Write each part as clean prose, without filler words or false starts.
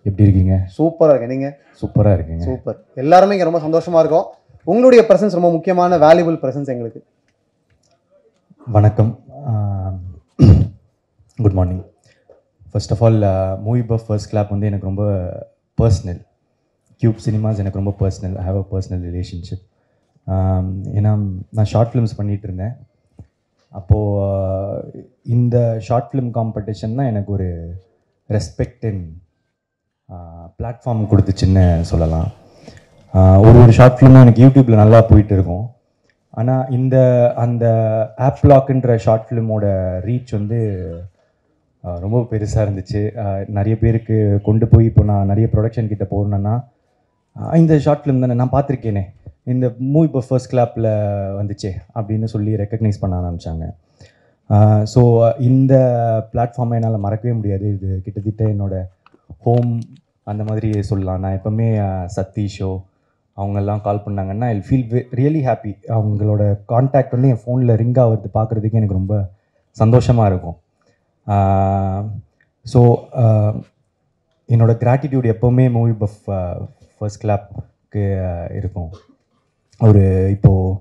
எப்படி இருக்கீங்க? சூப்பராக இருக்கேன். நீங்கள்? சூப்பராக இருக்கீங்க. சூப்பர். எல்லாருமே இங்கே ரொம்ப சந்தோஷமாக இருக்கோம். உங்களுடைய ப்ரெசன்ஸ் ரொம்ப முக்கியமான வேல்யூபிள் ப்ரெசன்ஸ் எங்களுக்கு. வணக்கம். Good morning. First of all movie buff first clap வந்து எனக்கு ரொம்ப பர்சனல். கியூப் சினிமாஸ் எனக்கு ரொம்ப personal. I have a personal relationship. ஏன்னா நான் ஷார்ட் ஃபிலிம்ஸ் பண்ணிகிட்டு இருந்தேன். அப்போது இந்த ஷார்ட் ஃபிலிம் காம்படிஷன் தான் எனக்கு ஒரு ரெஸ்பெக்ட் அண்ட் பிளாட்ஃபார்ம் கொடுத்துச்சுன்னு சொல்லலாம். ஒரு ஷார்ட் ஃபிலிமும் எனக்கு யூடியூப்பில் நல்லா போயிட்டு இருக்கும். ஆனால் அந்த ஆப்லாக்ன்ற ஷார்ட் ஃபிலிமோட ரீச் வந்து ரொம்ப பெருசாக இருந்துச்சு. நிறைய பேருக்கு கொண்டு போய் இப்போ நான் நிறைய ப்ரொடக்ஷன் கிட்ட போகணுன்னா இந்த ஷார்ட் ஃபிலிம் தானே நான் பார்த்துருக்கேனே, இந்த மூவி இப்போ ஃபர்ஸ்ட் கிளாப்பில் வந்துச்சே அப்படின்னு சொல்லி ரெக்கக்னைஸ் பண்ண ஆரம்பித்தாங்க. ஸோ இந்த பிளாட்ஃபார்மை என்னால் மறக்கவே முடியாது. இது கிட்டத்தட்ட என்னோடய ஹோம் அந்த மாதிரி சொல்லலாம். நான் எப்போவுமே சதீஷோ அவங்கெல்லாம் கால் பண்ணாங்கன்னா ஐ ஃபீல் ரியலி ஹாப்பி. அவங்களோட கான்டாக்ட் வந்து என் ஃபோனில் ரிங் ஆகிறது பார்க்குறதுக்கே எனக்கு ரொம்ப சந்தோஷமாக இருக்கும். ஸோ என்னோடய கிராட்டிடியூட் எப்போவுமே மூவி பஃப் ஃபர்ஸ்ட் கிளாப்க்கு இருக்கும். ஒரு இப்போது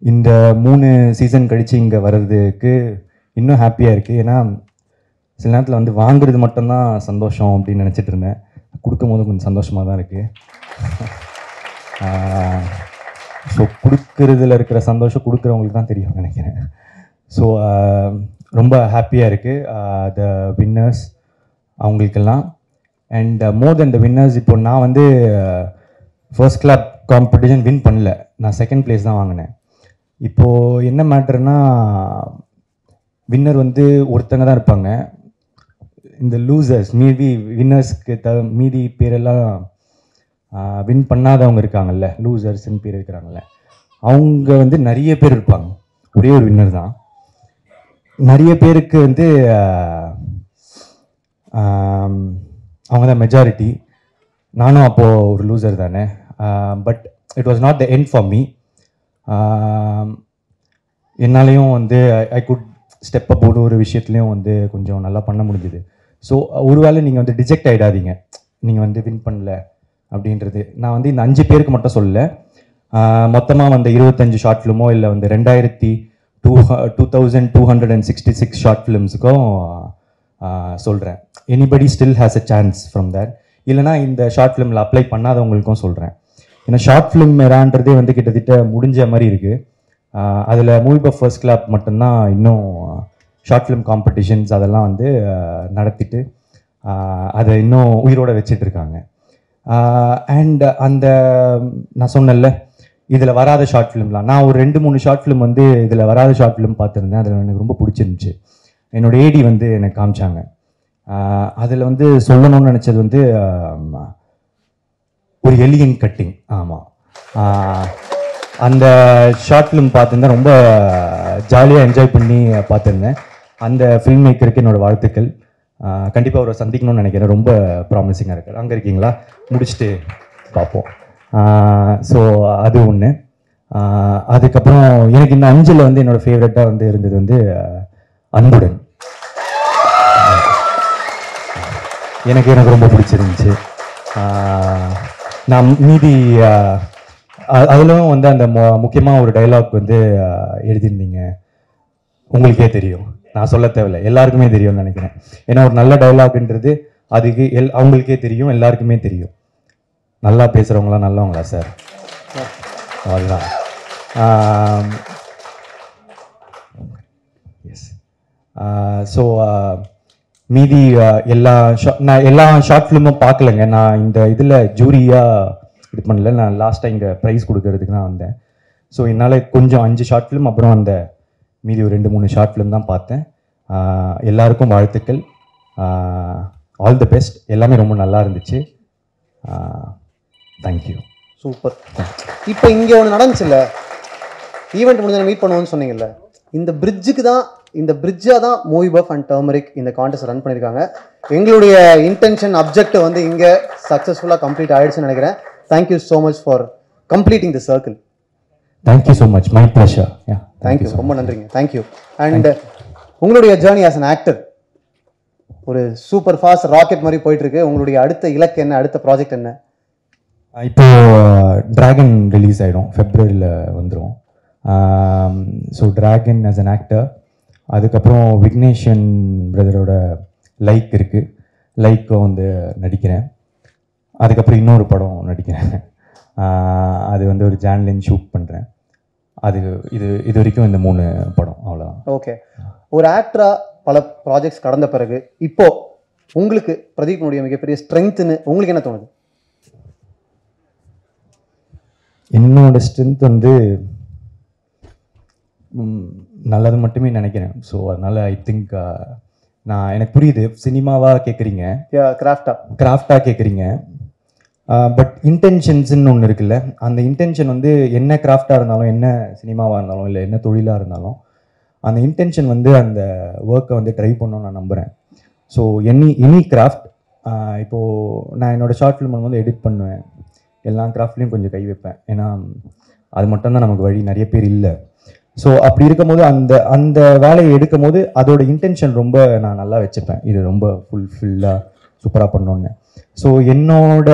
இந்த 3 சீசன் கழித்து இங்கே வர்றதுக்கு இன்னும் ஹாப்பியாக இருக்குது. ஏன்னா சில நேரத்தில் வந்து வாங்குறது மட்டும்தான் சந்தோஷம் அப்படின்னு நினச்சிட்டு இருந்தேன். கொடுக்கும் போது கொஞ்சம் சந்தோஷமாக தான் இருக்குது. ஸோ கொடுக்கறதுல இருக்கிற சந்தோஷம் கொடுக்குறவங்களுக்கு தான் தெரியும் நினைக்கிறேன். ஸோ ரொம்ப ஹாப்பியாக இருக்குது த வின்னர்ஸ் அவங்களுக்கெல்லாம். And more then the winners, இப்போ நான் வந்து ஃபர்ஸ்ட் கிளாப் காம்படிஷன் வின் பண்ணல, நான் செகண்ட் பிளேஸ் தான் வாங்கினேன். இப்போது என்ன மேட்டர்னா வின்னர் வந்து ஒருத்தங்க தான் இருப்பாங்க. இந்த லூசர்ஸ் மீதி வின்னர்ஸ்க்கு மீதி பேரெல்லாம் வின் பண்ணாதவங்க இருக்காங்கல்ல, லூசர்ஸ்ன்னு பேர் இருக்கிறாங்கல்ல, அவங்க வந்து நிறைய பேர் இருப்பாங்க. ஒரே ஒரு வின்னர் தான். நிறைய பேருக்கு வந்து அவங்க தான் மெஜாரிட்டி. நானும் அப்போது ஒரு லூசர் தானே. But it was not the end for me. என்னாலையும் வந்து ஐ குட் ஸ்டெப் அப் ஒரு விஷயத்துலையும் வந்து கொஞ்சம் நல்லா பண்ண முடிஞ்சுது. ஸோ ஒருவேளை நீங்கள் வந்து டிஜெக்ட் ஆகிடாதீங்க, நீங்கள் வந்து வின் பண்ணல அப்படின்றது. நான் வந்து இந்த 5 பேருக்கு மட்டும் சொல்லலை, மொத்தமாக வந்து 25 ஷார்ட் ஃபிலிமோ இல்லை வந்து 2266 ஷார்ட் ஃபிலிம்ஸுக்கும் சொல்கிறேன். Anybody still has a chance from that. இல்லைனா இந்த ஷார்ட் ஃபிலிமில் அப்ளை பண்ணாதவங்களுக்கும் சொல்கிறேன். ஏன்னா ஷார்ட் ஃபிலிம் எரான்றதே வந்து கிட்டத்தட்ட முடிஞ்ச மாதிரி இருக்குது. அதில் மூவி பஃப் ஃபர்ஸ்ட் கிளாப் மட்டும்தான் இன்னும் ஷார்ட் ஃபிலிம் காம்படிஷன்ஸ் அதெல்லாம் வந்து நடத்திட்டு அதை இன்னும் உயிரோடு வச்சிட்ருக்காங்க. அண்ட் அந்த நான் சொன்னேன்ல இதில் வராத ஷார்ட் ஃபிலிம்லாம், நான் ஒரு 2-3 ஷார்ட் ஃபிலிம் வந்து இதில் வராத ஷார்ட் ஃபிலிம் பார்த்துருந்தேன். அதில் எனக்கு ரொம்ப பிடிச்சிருந்துச்சு. என்னோடய ஏடி வந்து எனக்கு காமிச்சாங்க. அதில் வந்து சொல்லணும்னு நினச்சது வந்து ஒரு எலியன் கட்டிங். ஆமாம், அந்த ஷார்ட் ஃபிலிம் பார்த்துருந்தேன். ரொம்ப ஜாலியாக என்ஜாய் பண்ணி பார்த்துருந்தேன். அந்த ஃபில்ம் மேக்கருக்கு என்னோடய வாழ்த்துக்கள். கண்டிப்பாக அவரை சந்திக்கணும்னு நினைக்கிறேன். ரொம்ப ப்ராமிசிங்காக இருக்கார். அங்கே இருக்கீங்களா? முடிச்சுட்டு பார்ப்போம். ஸோ அது ஒன்று. அதுக்கப்புறம் எனக்கு இந்த 5ல் வந்து என்னோடய ஃபேவரட்டாக வந்து இருந்தது வந்து அன்புடன். எனக்கு ரொம்ப பிடிச்சிருந்துச்சு. நான் மீதி அதிலும் வந்து அந்த முக்கியமாக ஒரு டைலாக் வந்து எழுதியிருந்தீங்க. உங்களுக்கே தெரியும், நான் சொல்ல தேவையில்லை, எல்லாருக்குமே தெரியும்னு நினைக்கிறேன். ஏன்னா ஒரு நல்ல டைலாக்ன்றது அதுக்கு அவங்களுக்கே தெரியும், எல்லாருக்குமே தெரியும். நல்லா பேசுகிறவங்களாம் நல்லவங்களா சார்? அதுதான். எஸ். ஸோ மீதி நான் எல்லா ஷார்ட் ஃபிலிமும் பார்க்கலங்க. நான் இந்த இதில் ஜூரியாக இது பண்ணல. நான் லாஸ்ட்டாக இங்கே ப்ரைஸ் கொடுக்கறதுக்கு தான் வந்தேன். ஸோ என்னால் கொஞ்சம் 5 ஷார்ட் ஃபிலிம் அப்புறம் அந்த மீதி ஒரு 2-3 ஷார்ட் ஃபிலிம் தான் பார்த்தேன். எல்லாருக்கும் வாழ்த்துக்கள். All the best. எல்லாமே ரொம்ப நல்லா இருந்துச்சு. தேங்க்யூ. சூப்பர். இப்போ இங்கே ஒன்று நடந்துச்சுல்ல, ஈவெண்ட் முடிஞ்ச மீட் பண்ணுவோன்னு சொன்னீங்கல்ல, இந்த பிரிட்ஜாக தான் மூவி பஃப் அண்ட் டர்மரிக் இந்த கான்டெஸ்ட் ரன் பண்ணியிருக்காங்க. எங்களுடைய இன்டென்ஷன் அப்ஜெக்ட் வந்து இங்கே சக்ஸஸ்ஃபுல்லாக கம்ப்ளீட் ஆகிடுச்சுன்னு நினைக்கிறேன். Thank you so much for completing the circle. Thank you so much. My pleasure. Thank you. ரொம்ப நன்றிங்க. தேங்க்யூ. அண்ட் உங்களுடைய ஜேர்னி ஆஸ் அன் ஆக்டர் ஒரு சூப்பர் ஃபாஸ்ட் ராக்கெட் மாதிரி போயிட்டு இருக்கு. உங்களுடைய அடுத்த இலக்கு என்ன, அடுத்த ப்ராஜெக்ட் என்ன? இப்போ டிராகன் ரிலீஸ் ஆகிடும், ஃபெப்ரவரியில் வந்துடும். So dragon as an actor. அதுக்கப்புறம் விக்னேஷன் பிரதரோட லைக் இருக்குது, லைக்கை வந்து நடிக்கிறேன். அதுக்கப்புறம் இன்னொரு படம் நடிக்கிறேன். அது வந்து ஒரு ஜான்லைன் ஷூட் பண்ணுறேன். அது இது வரைக்கும் இந்த 3 படம் அவ்வளோதான். ஓகே. ஒரு ஆக்டரா பல ப்ராஜெக்ட்ஸ் கடந்த பிறகு இப்போ உங்களுக்கு பிரதீப்னுடைய மிகப்பெரிய ஸ்ட்ரென்த்னு உங்களுக்கு என்ன தோணுது? என்னோட ஸ்ட்ரென்த் வந்து நல்லது மட்டுமே நினைக்கிறேன். ஸோ அதனால் ஐ திங்க் எனக்கு புரியுது சினிமாவாக கேட்குறீங்க, கிராஃப்டாக கேட்குறீங்க. பட் இன்டென்ஷன்ஸ்ன்னு ஒன்று இருக்குல்ல, அந்த இன்டென்ஷன் வந்து என்ன கிராஃப்டாக இருந்தாலும், என்ன சினிமாவாக இருந்தாலும், இல்லை என்ன தொழிலாக இருந்தாலும், அந்த இன்டென்ஷன் வந்து அந்த ஒர்க்கை வந்து ட்ரை பண்ணணும்னு நான் நம்புகிறேன். ஸோ எனி கிராஃப்ட், இப்போது நான் என்னோடய ஷார்ட் ஃபிலிம் வந்து எடிட் பண்ணுவேன், எல்லா கிராஃப்ட்லேயும் கொஞ்சம் கை வைப்பேன். ஏன்னா அது மட்டும்தான் நமக்கு வழி, நிறைய பேர் இல்லை. ஸோ அப்படி இருக்கும்போது அந்த வேலையை எடுக்கும் போது அதோட இன்டென்ஷன் ரொம்ப நான் நல்லா வச்சுப்பேன், இது ரொம்ப ஃபுல்லாக சூப்பராக பண்ணோன்னு. ஸோ என்னோட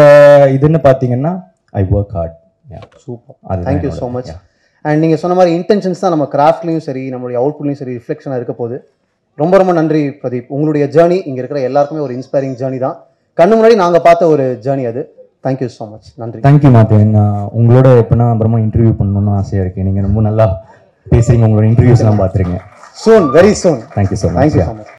இதுன்னு பார்த்தீங்கன்னா ஐ ஒர்க் ஹார்ட். சூப்பர், அது தேங்க்யூ ஸோ மச். அண்ட் நீங்கள் சொன்ன மாதிரி இன்டென்ஷன்ஸ் தான் நம்ம கிராஃப்ட்லேயும் சரி, நம்மளுடைய அவுட்புட்லையும் சரி ரிஃப்ளெக்ஷனாக இருக்க போது. ரொம்ப ரொம்ப நன்றி பிரதீப். உங்களுடைய ஜேர்னி இங்கே இருக்கிற எல்லாருக்குமே ஒரு இன்ஸ்பைரிங் ஜேர்னி தான். கண்ணு முன்னாடி நாங்கள் பார்த்த ஒரு ஜேர்னி அது. Thank you so much. நன்றி. தேங்க்யூ மாத்தேன். உங்களோட எப்படின்னா அப்புறமா இன்டர்வியூ பண்ணணும்னு ஆசையாக இருக்குது. நீங்கள் ரொம்ப நல்லா பேசுகிறீங்க, உங்களோட இன்டர்வியூஸ்லாம் பார்த்துருங்க. Soon, very soon. Thank you so much. Thank you so much.